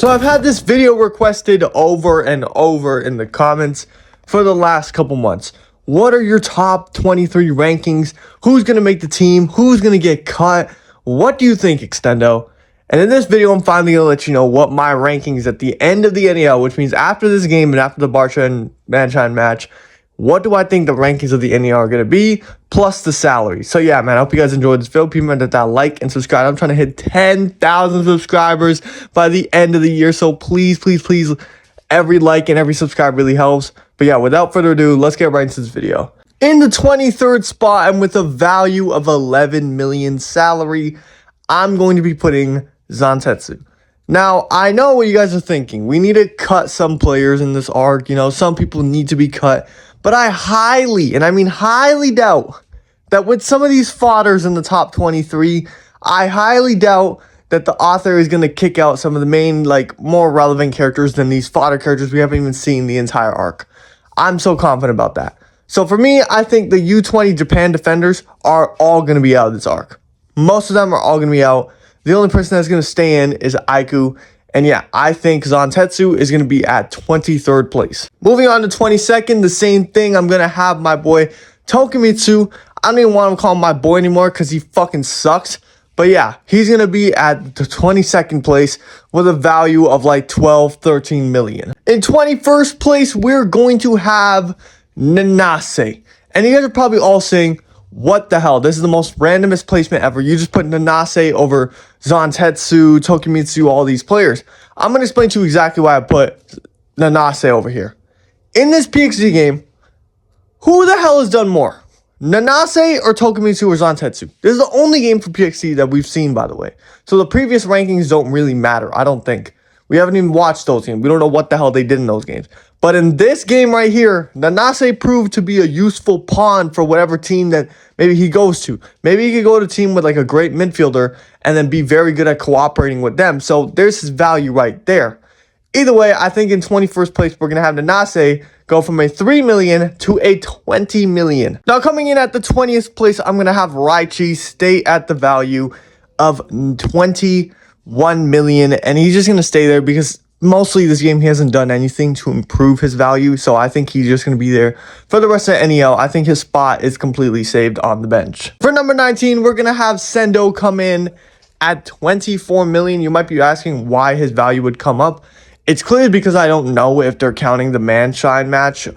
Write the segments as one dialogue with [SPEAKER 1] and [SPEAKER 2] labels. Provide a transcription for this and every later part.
[SPEAKER 1] So I've had this video requested over and over in the comments for the last couple months. What are your top 23 rankings? Who's going to make the team? Who's going to get cut? What do you think, Extendo? And in this video, I'm finally going to let you know what my rankings at the end of the NEL, which means after this game and after the Barca and Manchine match, what do I think the rankings of the NEL are going to be, plus the salary. So yeah, man, I hope you guys enjoyed this video. People remember that like and subscribe. I'm trying to hit 10,000 subscribers by the end of the year. So please, every like and every subscribe really helps. But yeah, without further ado, let's get right into this video. In the 23rd spot and with a value of 11 million salary, I'm going to be putting Zantetsu. Now, I know what you guys are thinking. We need to cut some players in this arc. You know, some people need to be cut. But I highly, and I mean highly doubt that with some of these fodders in the top 23, I highly doubt that the author is going to kick out some of the main, more relevant characters than these fodder characters we haven't even seen the entire arc. I'm so confident about that. So for me, I think the U20 Japan defenders are all going to be out of this arc. Most of them are all going to be out. The only person that's going to stay in is Aiku. And yeah, I think Zantetsu is going to be at 23rd place. Moving on to 22nd, the same thing. I'm going to have my boy Tokimitsu. I don't even want to call him my boy anymore because he fucking sucks. But yeah, he's going to be at the 22nd place with a value of like 12, 13 million. In 21st place, we're going to have Nanase. And you guys are probably all saying, what the hell? This is the most randomest placement ever. You just put Nanase over Zantetsu, Tokimitsu, all these players. I'm going to explain to you exactly why I put Nanase over here. In this PXG game, who the hell has done more? Nanase or Tokimitsu or Zantetsu? This is the only game for PXG that we've seen, by the way. So the previous rankings don't really matter, I don't think. We haven't even watched those games. We don't know what the hell they did in those games. But in this game right here, Nanase proved to be a useful pawn for whatever team that maybe he goes to. Maybe he could go to a team with like a great midfielder and then be very good at cooperating with them. So there's his value right there. Either way, I think in 21st place, we're going to have Nanase go from a 3 million to a 20 million. Now coming in at the 20th place, I'm going to have Raichi stay at the value of 21 million. And he's just going to stay there because mostly this game, he hasn't done anything to improve his value. So I think he's just going to be there for the rest of NEL. I think his spot is completely saved on the bench. For number 19, we're going to have Sendo come in at 24 million. You might be asking why his value would come up. It's clearly because I don't know if they're counting the Manshine match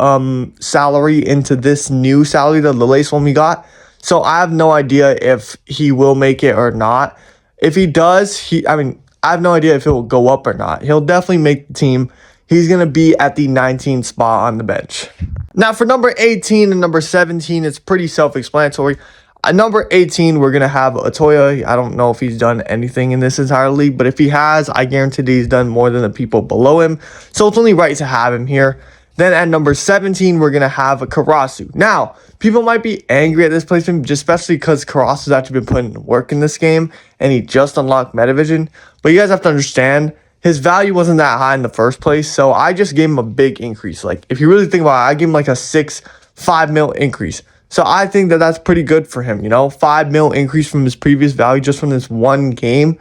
[SPEAKER 1] salary into this new salary, the latest one we got. So I have no idea if he will make it or not. If he does, I have no idea if it will go up or not. He'll definitely make the team. He's going to be at the 19th spot on the bench. Now for number 18 and number 17, it's pretty self-explanatory. At number 18, we're going to have Otoya. I don't know if he's done anything in this entire league, but if he has, I guarantee he's done more than the people below him. So it's only right to have him here. Then at number 17, we're going to have a Karasu. Now, people might be angry at this placement, just especially because Karasu's actually been putting work in this game, and he just unlocked Metavision. But you guys have to understand, his value wasn't that high in the first place, so I just gave him a big increase. Like, if you really think about it, I gave him like a 5 mil increase. So I think that that's pretty good for him, you know? 5 mil increase from his previous value just from this one game.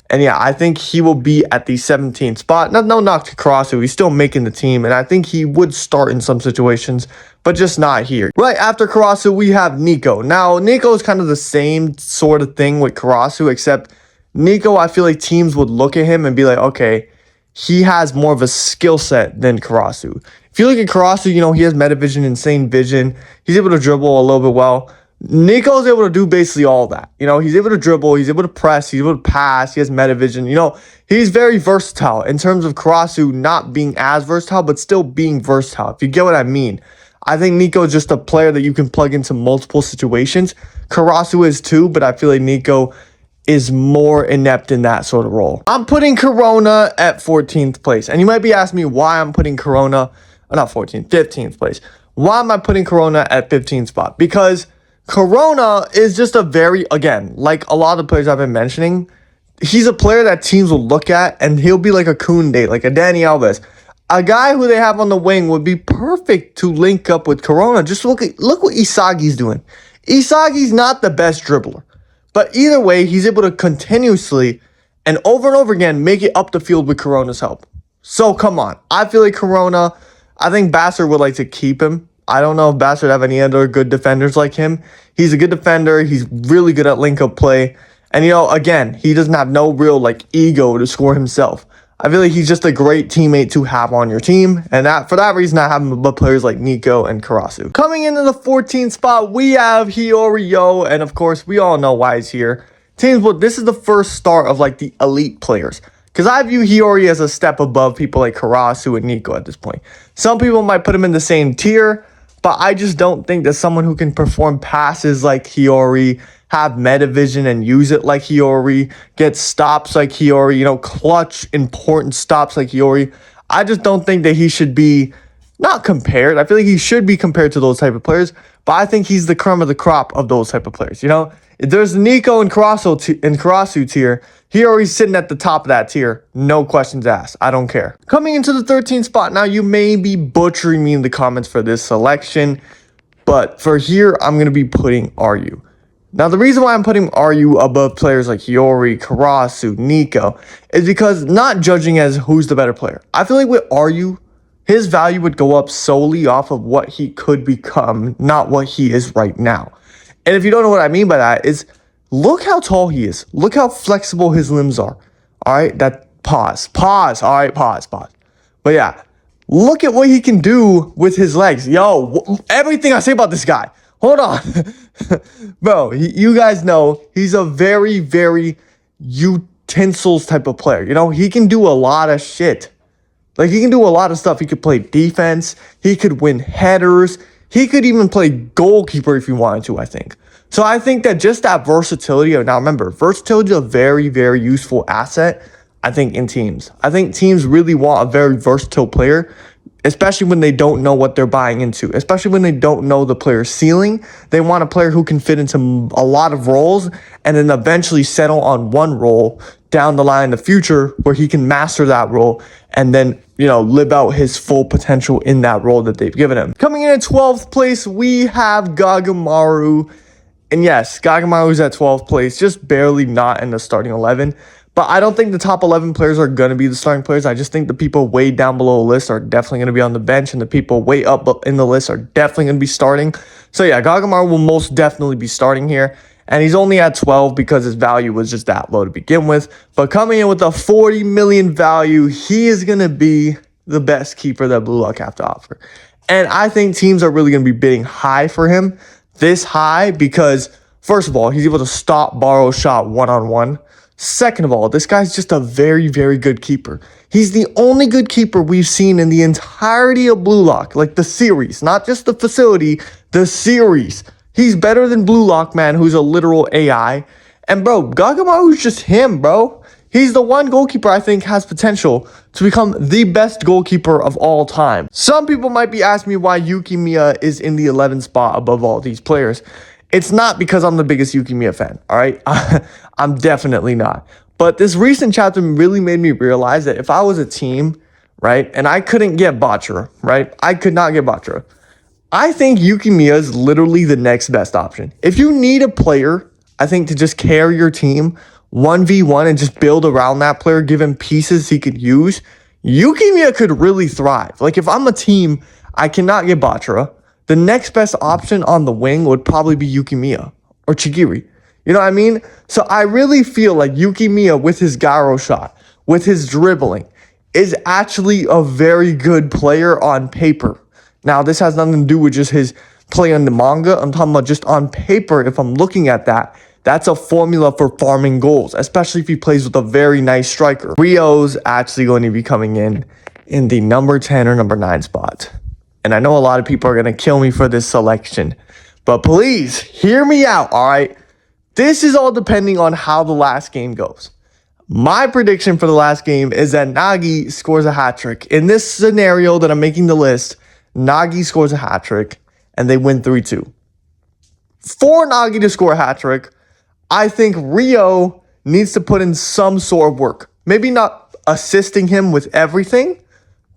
[SPEAKER 1] And yeah, I think he will be at the 17th spot. No knock to Karasu. He's still making the team. And I think he would start in some situations, but just not here. Right after Karasu, we have Nico. Now, Nico is kind of the same sort of thing with Karasu, except Nico, I feel like teams would look at him and be like, okay, he has more of a skill set than Karasu. If you look at Karasu, you know, he has Metavision, insane vision. He's able to dribble a little bit well. Nico's able to do basically all that. You know, he's able to dribble, he's able to press, he's able to pass, he has Metavision. You know, he's very versatile in terms of Karasu not being as versatile, but still being versatile, if you get what I mean. I think Nico is just a player that you can plug into multiple situations. Karasu is too, but I feel like Nico is more inept in that sort of role. I'm putting Corona at 14th place. And you might be asking me why I'm putting Corona, not 14th, 15th place. Why am I putting Corona at 15th spot? Because Corona is just a very, again, like a lot of the players I've been mentioning, he's a player that teams will look at and he'll be like a Koundé, like a Dani Alves. A guy who they have on the wing would be perfect to link up with Corona. Just look what Isagi's doing. Isagi's not the best dribbler. But either way, he's able to continuously and over again make it up the field with Corona's help. So come on. I feel like Corona, I think Bassett would like to keep him. I don't know if Bassett would have any other good defenders like him. He's a good defender. He's really good at link-up play. And, again, he doesn't have no real, ego to score himself. I feel like he's just a great teammate to have on your team. And for that reason, I have him above players like Nico and Karasu. Coming into the 14th spot, we have Hiorio. And, of course, we all know why he's here. Teams, well, this is the first start of, the elite players. Because I view Hiyori as a step above people like Karasu and Nico at this point. Some people might put him in the same tier, but I just don't think that someone who can perform passes like Hiyori, have meta vision and use it like Hiyori, get stops like Hiyori, clutch important stops like Hiyori. I just don't think that he should be not compared. I feel like he should be compared to those type of players, but I think he's the crumb of the crop of those type of players. If there's Nico and Karasu tier, Hiyori's sitting at the top of that tier. No questions asked. I don't care. Coming into the 13th spot, now you may be butchering me in the comments for this selection, but for here, I'm going to be putting Ryu. Now, the reason why I'm putting Ryu above players like Hiyori, Karasu, Nico, is because not judging as who's the better player. I feel like with Ryu, his value would go up solely off of what he could become, not what he is right now. And if you don't know what I mean by that, is look how tall he is. Look how flexible his limbs are. All right, pause. All right, pause. But yeah, look at what he can do with his legs. Yo, everything I say about this guy. Hold on. Bro, you guys know he's a very, very utensils type of player. He can do a lot of shit. He can do a lot of stuff. He could play defense. He could win headers. He could even play goalkeeper if he wanted to, I think. So I think that just that versatility. Now remember, versatility is a very, very useful asset, I think, in teams. I think teams really want a very versatile player, especially when they don't know what they're buying into, especially when they don't know the player's ceiling. They want a player who can fit into a lot of roles and then eventually settle on one role down the line in the future where he can master that role and then, live out his full potential in that role that they've given him. Coming in at 12th place, we have Gagamaru. And yes, Gagamaru's at 12th place, just barely not in the starting 11. But I don't think the top 11 players are going to be the starting players. I just think the people way down below the list are definitely going to be on the bench, and the people way up in the list are definitely going to be starting. So yeah, Gagamaru will most definitely be starting here. And he's only at 12 because his value was just that low to begin with. But coming in with a 40 million value, he is going to be the best keeper that Blue Lock have to offer. And I think teams are really going to be bidding high for him. This high because, first of all, he's able to stop borrow shot one-on-one. Second of all, this guy's just a very, very good keeper. He's the only good keeper we've seen in the entirety of Blue Lock, the series, not just the facility, the series. He's better than Blue Lock, man, who's a literal AI. And, bro, Gagamaru's just him, bro. He's the one goalkeeper I think has potential to become the best goalkeeper of all time. Some people might be asking me why Yuki Miya is in the 11th spot above all these players. It's not because I'm the biggest Yuki Miya fan, all right? I'm definitely not. But this recent chapter really made me realize that if I was a team, right, and I couldn't get Bachara, right? I could not get Bachara. I think Yuki Miya is literally the next best option. If you need a player, I think, to just carry your team 1v1 and just build around that player, give him pieces he could use, Yuki Miya could really thrive. If I'm a team, I cannot get Bachara. The next best option on the wing would probably be Yuki Miya or Chigiri. You know what I mean? So I really feel like Yuki Miya with his gyro shot, with his dribbling, is actually a very good player on paper. Now, this has nothing to do with just his play on the manga. I'm talking about just on paper. If I'm looking at that, that's a formula for farming goals, especially if he plays with a very nice striker. Rio's actually going to be coming in the number 10 or number 9 spot. And I know a lot of people are going to kill me for this selection, but please hear me out, all right? This is all depending on how the last game goes. My prediction for the last game is that Nagi scores a hat trick. In this scenario that I'm making the list, Nagi scores a hat trick and they win 3-2. For Nagi to score a hat trick, I think Rio needs to put in some sort of work. Maybe not assisting him with everything,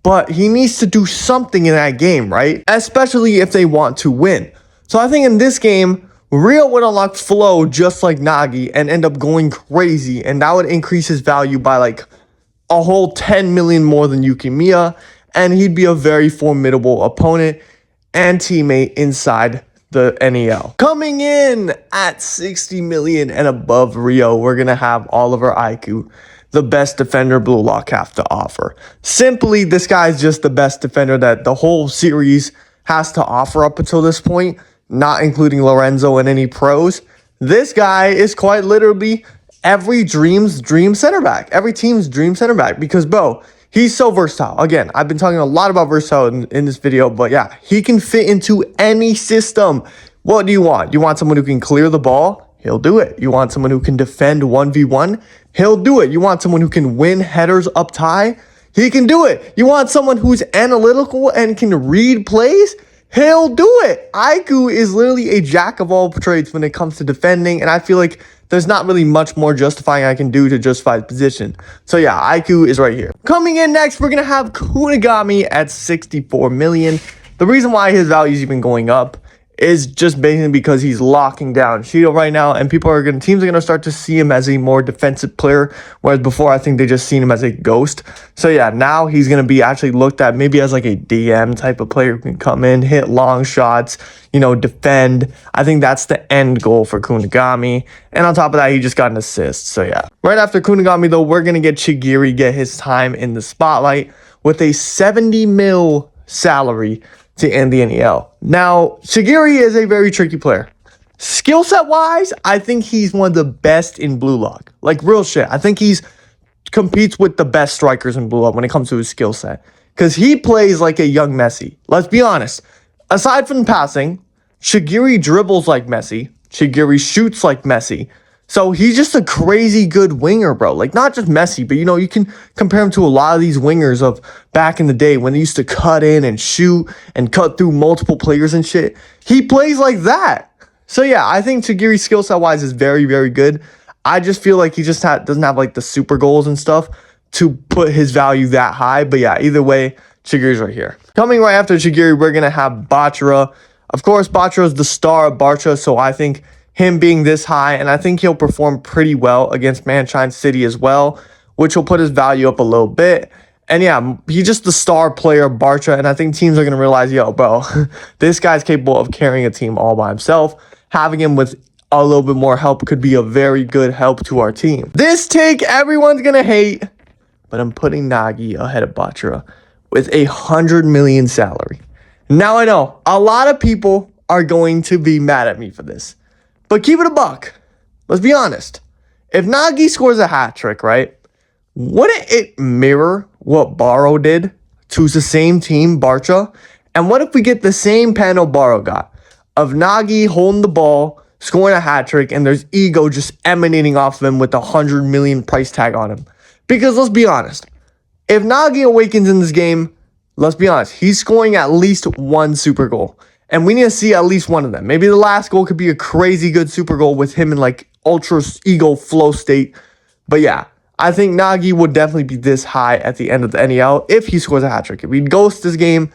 [SPEAKER 1] but he needs to do something in that game, right? Especially if they want to win. So I think in this game, Rio would unlock flow just like Nagi and end up going crazy, and that would increase his value by like a whole 10 million more than Yukimiya, and he'd be a very formidable opponent and teammate inside the NEL. Coming in at 60 million and above Rio, we're going to have Oliver Aiku, the best defender Blue Lock have to offer. Simply, this guy's just the best defender that the whole series has to offer up until this point, not including Lorenzo and any pros. This guy is quite literally every team's dream center back. Every team's dream center back because, bro, he's so versatile. Again, I've been talking a lot about versatile in this video, but yeah, he can fit into any system. What do you want? You want someone who can clear the ball? He'll do it. You want someone who can defend 1v1? He'll do it. You want someone who can win headers up high? He can do it. You want someone who's analytical and can read plays? He'll do it. Aiku is literally a jack of all trades when it comes to defending, and I feel like there's not really much more justifying I can do to justify the position. So yeah, Aiku is right here. Coming in next, we're going to have Kunigami at 64 million. The reason why his value is even going up is just basically because he's locking down Shido right now, and teams are going to start to see him as a more defensive player, whereas before I think they just seen him as a ghost. So yeah, now he's going to be actually looked at maybe as like a DM type of player who can come in, hit long shots, you know, defend. I think that's the end goal for Kunigami, and on top of that, he just got an assist. So yeah, right after Kunigami though, we're going to get Chigiri get his time in the spotlight with a 70 mil salary to end the NEL. Now, Shigiri is a very tricky player. Skill set wise, I think he's one of the best in Blue Lock. Like real shit. I think he's competes with the best strikers in Blue Lock when it comes to his skill set. Because he plays like a young Messi. Let's be honest. Aside from passing, Shigiri dribbles like Messi. Shigiri shoots like Messi. So he's just a crazy good winger, bro. Like, not just Messi, but, you know, you can compare him to a lot of these wingers of back in the day when they used to cut in and shoot and cut through multiple players and shit. He plays like that. So, yeah, I think Chigiri skill set-wise is very, very good. I just feel like he just doesn't have, like, the super goals and stuff to put his value that high. But, yeah, either way, Chigiri's right here. Coming right after Chigiri, we're going to have Bachara. Of course, Bachara is the star of Barca, so I think him being this high, and I think he'll perform pretty well against Manchine City as well, which will put his value up a little bit. And yeah, he's just the star player of Barca, and I think teams are going to realize, yo, bro, this guy's capable of carrying a team all by himself. Having him with a little bit more help could be a very good help to our team. This take everyone's going to hate, but I'm putting Nagi ahead of Bachara with 100 million salary. Now I know a lot of people are going to be mad at me for this. But keep it a buck. Let's be honest. If Nagi scores a hat trick, right, wouldn't it mirror what Barrow did to the same team, Barca? And what if we get the same panel Barrow got of Nagi holding the ball, scoring a hat trick, and there's ego just emanating off of him with 100 million price tag on him? Because let's be honest. If Nagi awakens in this game, let's be honest, he's scoring at least one super goal. And we need to see at least one of them. Maybe the last goal could be a crazy good super goal with him in like ultra ego flow state. But yeah, I think Nagi would definitely be this high at the end of the NEL if he scores a hat trick. If he ghosts this game,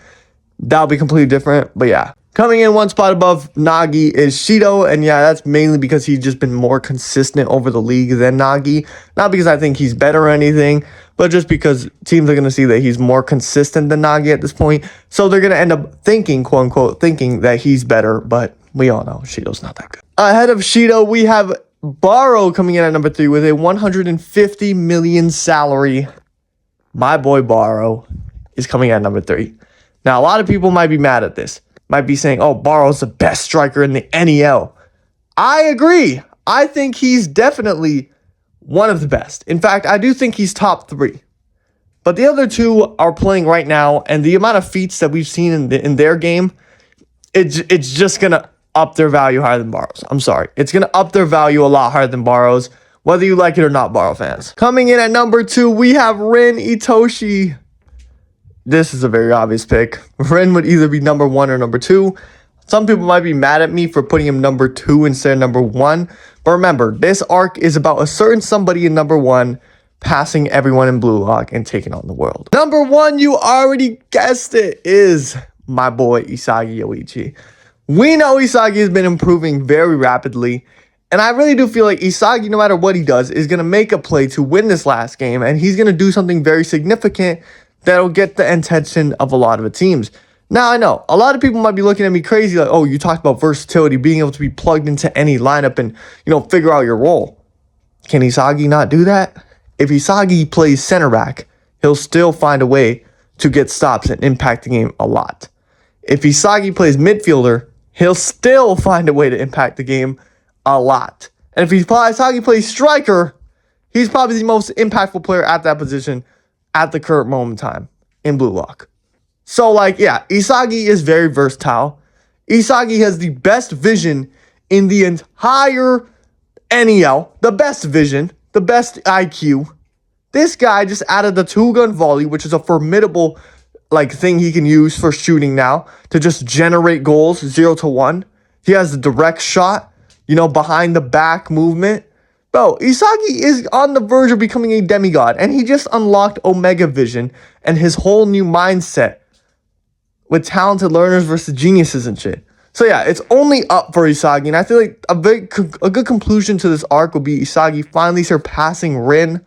[SPEAKER 1] that'll be completely different. But yeah, coming in one spot above Nagi is Shido. And yeah, that's mainly because he's just been more consistent over the league than Nagi. Not because I think he's better or anything, but just because teams are going to see that he's more consistent than Nagi at this point. So they're going to end up thinking, quote unquote, thinking that he's better. But we all know Shido's not that good. Ahead of Shido, we have Barrow coming in at number 3 with a 150 million salary. My boy Barrow is coming at number 3. Now, a lot of people might be mad at this. Might be saying, oh, Barrow's the best striker in the NEL. I agree. I think he's definitely one of the best. In fact, I do think he's top 3. But the other two are playing right now, and the amount of feats that we've seen in their game, it's just going to up their value higher than Barrow's. I'm sorry. It's going to up their value a lot higher than Barrow's, whether you like it or not, Barrow fans. Coming in at number 2, we have Rin Itoshi. This is a very obvious pick. Rin would either be number 1 or number 2. Some people might be mad at me for putting him number 2 instead of number 1. But remember, this arc is about a certain somebody in number 1 passing everyone in Blue Lock and taking on the world. Number 1, you already guessed it, is my boy Isagi Yoichi. We know Isagi has been improving very rapidly, and I really do feel like Isagi, no matter what he does, is going to make a play to win this last game, and he's going to do something very significant that'll get the attention of a lot of the teams. Now, I know, a lot of people might be looking at me crazy, like, oh, you talked about versatility, being able to be plugged into any lineup and, figure out your role. Can Isagi not do that? If Isagi plays center back, he'll still find a way to get stops and impact the game a lot. If Isagi plays midfielder, he'll still find a way to impact the game a lot. And if Isagi plays striker, he's probably the most impactful player at that position at the current moment in time in Blue Lock. So, Isagi is very versatile. Isagi has the best vision in the entire NEL, the best vision, the best IQ. This guy just added the two-gun volley, which is a formidable thing he can use for shooting now to just generate goals 0-1. He has the direct shot, behind the back movement. Bro, Isagi is on the verge of becoming a demigod, and he just unlocked Omega Vision and his whole new mindset with talented learners versus geniuses and shit. So yeah, it's only up for Isagi, and I feel like a good conclusion to this arc will be Isagi finally surpassing Rin,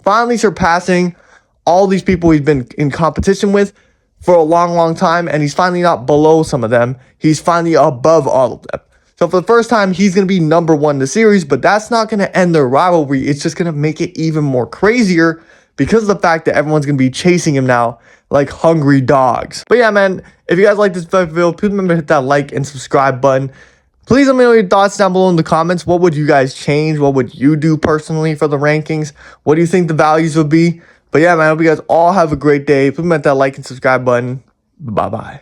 [SPEAKER 1] finally surpassing all these people he's been in competition with for a long time, and he's finally not below some of them. He's finally above all of them. So for the first time, he's going to be number one in the series, but that's not going to end their rivalry. It's just going to make it even more crazier because of the fact that everyone's going to be chasing him now like hungry dogs. But yeah, man, if you guys like this video, please remember to hit that like and subscribe button. Please let me know your thoughts down below in the comments. What would you guys change? What would you do personally for the rankings? What do you think the values would be? But yeah, man, I hope you guys all have a great day. Please hit that like and subscribe button. Bye-bye.